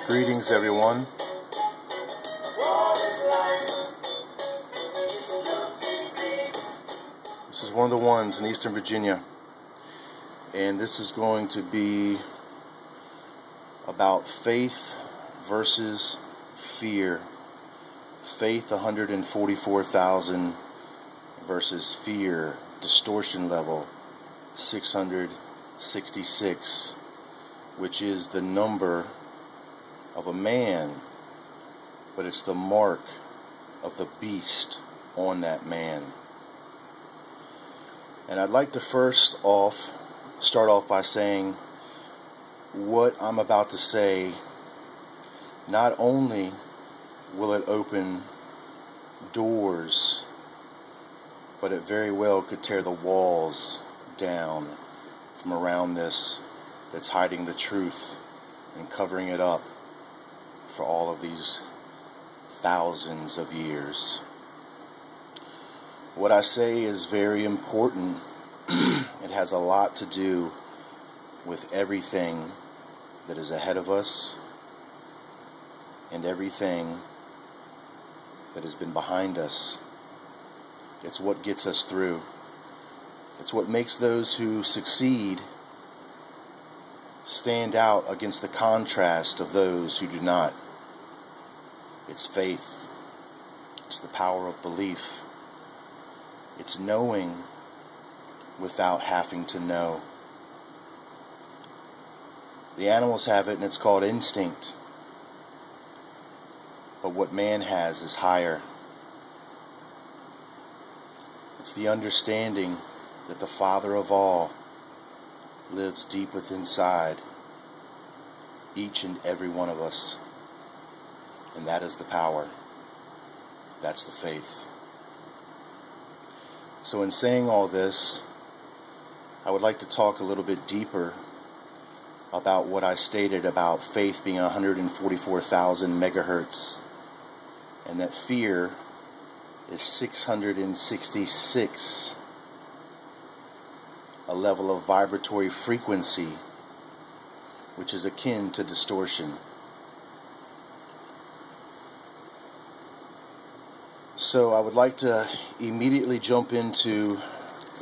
Greetings, everyone. This is one of the ones in Eastern Virginia, and this is going to be about faith versus fear. Faith 144,000 versus fear, distortion level 666, which is the number of a man, but it's the mark of the beast on that man. And I'd like to start off by saying what I'm about to say, not only will it open doors, but it very well could tear the walls down from around this that's hiding the truth and covering it up for all of these thousands of years. What I say is very important. It has a lot to do with everything that is ahead of us and everything that has been behind us. It's what gets us through. It's what makes those who succeed stand out against the contrast of those who do not. It's faith. It's the power of belief. It's knowing without having to know. The animals have it, and it's called instinct. But what man has is higher. It's the understanding that the Father of all lives deep within inside each and every one of us. And that is the power. That's the faith. So in saying all this, I would like to talk a little bit deeper about what I stated about faith being 144,000 megahertz, and that fear is 666, a level of vibratory frequency which is akin to distortion. So I would like to immediately jump into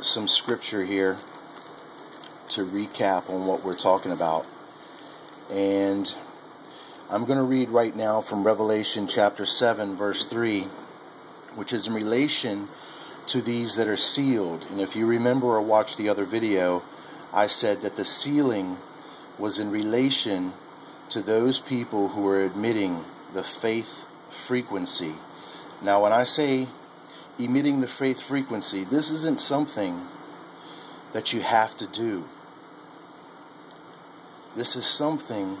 some scripture here to recap on what we're talking about. And I'm going to read right now from Revelation chapter 7 verse 3, which is in relation to these that are sealed. And if you remember or watched the other video, I said that the sealing was in relation to those people who are admitting the faith frequency. Now, when I say emitting the faith frequency, this isn't something that you have to do. This is something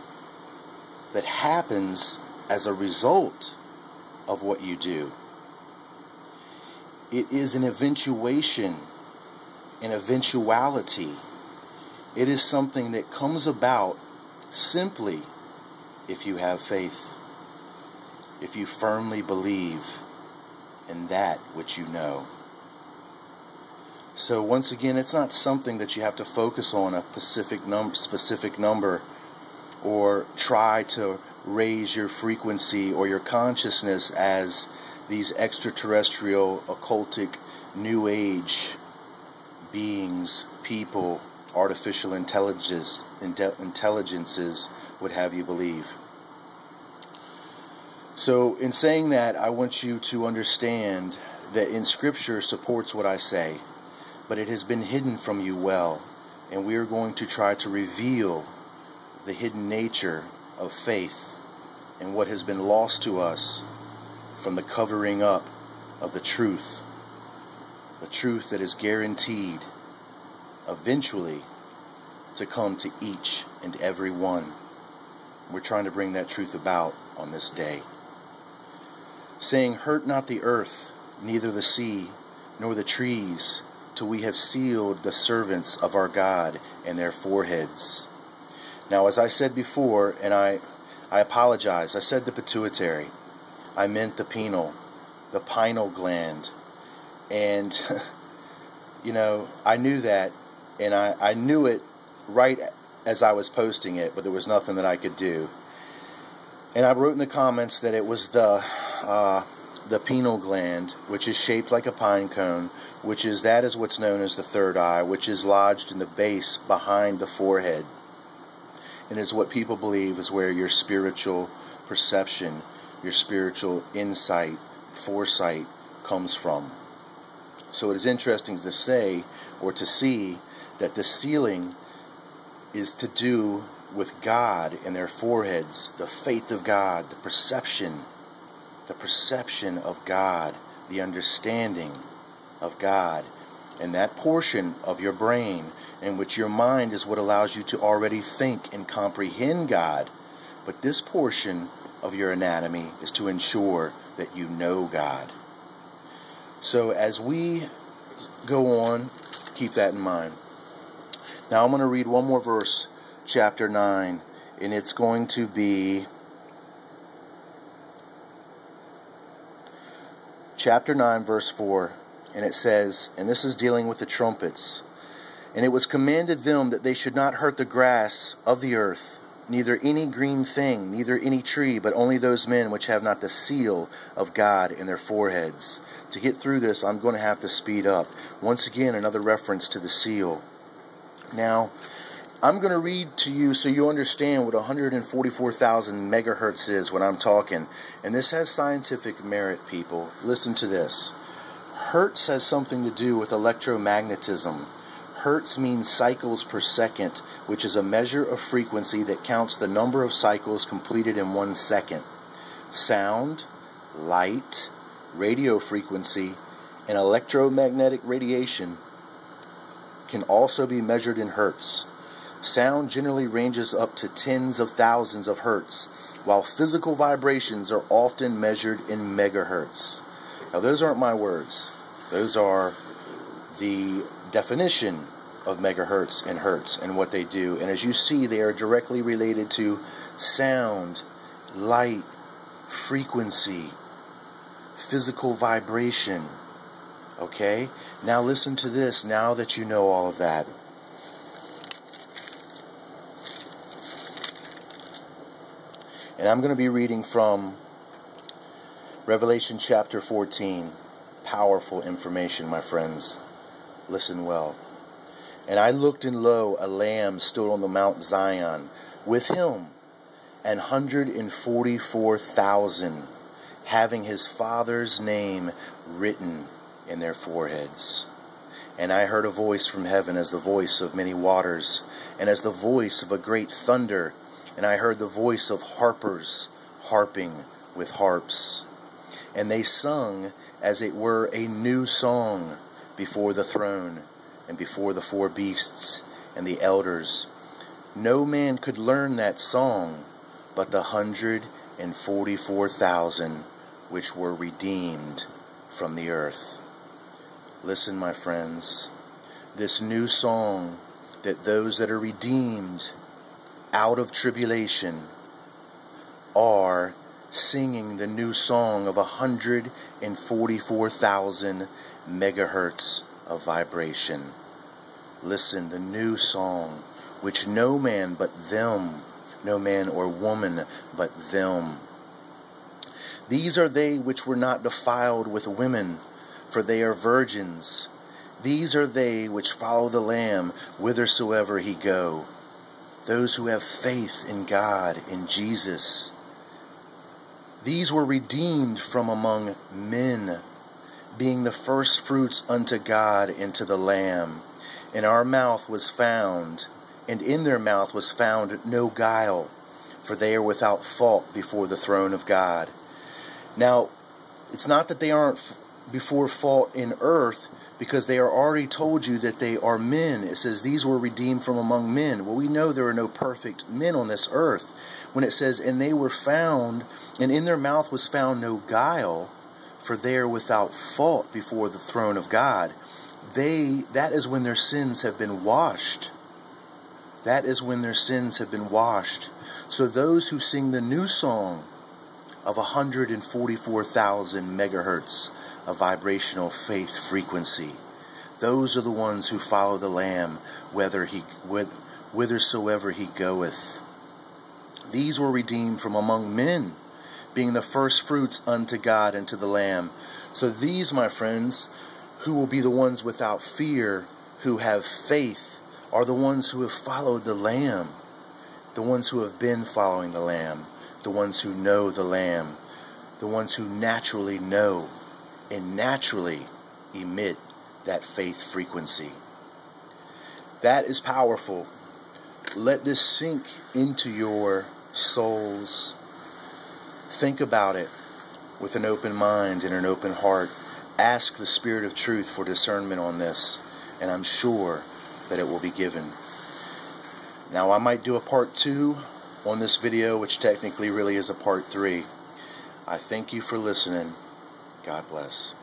that happens as a result of what you do. It is an eventuation, an eventuality. It is something that comes about simply if you have faith, if you firmly believe in that which you know. So once again, it's not something that you have to focus on a specific number, or try to raise your frequency or your consciousness as these extraterrestrial, occultic, new age beings, people, artificial intelligences would have you believe. So in saying that, I want you to understand that in Scripture supports what I say, but it has been hidden from you well, and we are going to try to reveal the hidden nature of faith and what has been lost to us from the covering up of the truth that is guaranteed eventually to come to each and every one. We're trying to bring that truth about on this day. Saying, hurt not the earth, neither the sea, nor the trees, till we have sealed the servants of our God in their foreheads. Now, as I said before, and I apologize, I said the pituitary. I meant the pineal gland. And, I knew that, and I knew it right as I was posting it, but there was nothing that I could do. And I wrote in the comments that it was the pineal gland, which is shaped like a pine cone, that is what's known as the third eye, which is lodged in the base behind the forehead. And it's what people believe is where your spiritual perception, your spiritual insight, foresight comes from. So it is interesting to say, or to see, that the sealing is to do with God in their foreheads, the faith of God, the perception of God, the understanding of God. And that portion of your brain in which your mind is what allows you to already think and comprehend God. But this portion of your anatomy is to ensure that you know God. So as we go on, keep that in mind. Now I'm going to read one more verse, chapter 9, and it's going to be chapter 9, verse 4, and it says, and this is dealing with the trumpets, and it was commanded them that they should not hurt the grass of the earth, neither any green thing, neither any tree, but only those men which have not the seal of God in their foreheads. To get through this, I'm going to have to speed up. Once again, another reference to the seal. Now, I'm going to read to you so you understand what 144,000 megahertz is when I'm talking. And this has scientific merit, people. Listen to this. Hertz has something to do with electromagnetism. Hertz means cycles per second, which is a measure of frequency that counts the number of cycles completed in 1 second. Sound, light, radio frequency, and electromagnetic radiation can also be measured in hertz. Sound generally ranges up to tens of thousands of hertz, while physical vibrations are often measured in megahertz. Now, those aren't my words. Those are the definition of megahertz and hertz and what they do. And as you see, they are directly related to sound, light, frequency, physical vibration. Okay? Now listen to this, now that you know all of that. And I'm going to be reading from Revelation chapter 14. Powerful information, my friends. Listen well. And I looked, and lo, a lamb stood on the Mount Zion, with him 144,000, having his Father's name written in their foreheads. And I heard a voice from heaven as the voice of many waters, and as the voice of a great thunder. And I heard the voice of harpers harping with harps. And they sung as it were a new song before the throne and before the 4 beasts and the elders. No man could learn that song but the 144,000 which were redeemed from the earth. Listen, my friends, this new song that those that are redeemed out of tribulation are singing, the new song of 144,000 megahertz of vibration. Listen, the new song, which no man but them, no man or woman but them. These are they which were not defiled with women, for they are virgins. These are they which follow the Lamb whithersoever he go. Those who have faith in God, in Jesus. These were redeemed from among men, being the first fruits unto God and to the Lamb. And our mouth was found, and in their mouth was found no guile, for they are without fault before the throne of God. Now, it's not that they aren't before fault in earth, because they are already told you that they are men. It says these were redeemed from among men. Well, we know there are no perfect men on this earth. When it says, and they were found, and in their mouth was found no guile, for they are without fault before the throne of God. That is when their sins have been washed. That is when their sins have been washed. So those who sing the new song of 144,000 megahertz of vibrational faith frequency, those are the ones who follow the Lamb whithersoever he goeth. These were redeemed from among men, being the first fruits unto God and to the Lamb. So these, my friends, who will be the ones without fear, who have faith, are the ones who have followed the Lamb, the ones who have been following the Lamb, the ones who know the Lamb, the ones who naturally know and naturally emit that faith frequency. That is powerful. Let this sink into your souls. Think about it with an open mind and an open heart. Ask the Spirit of truth for discernment on this, and I'm sure that it will be given. Now, I might do a part 2 on this video, which technically really is a part 3. I thank you for listening. God bless.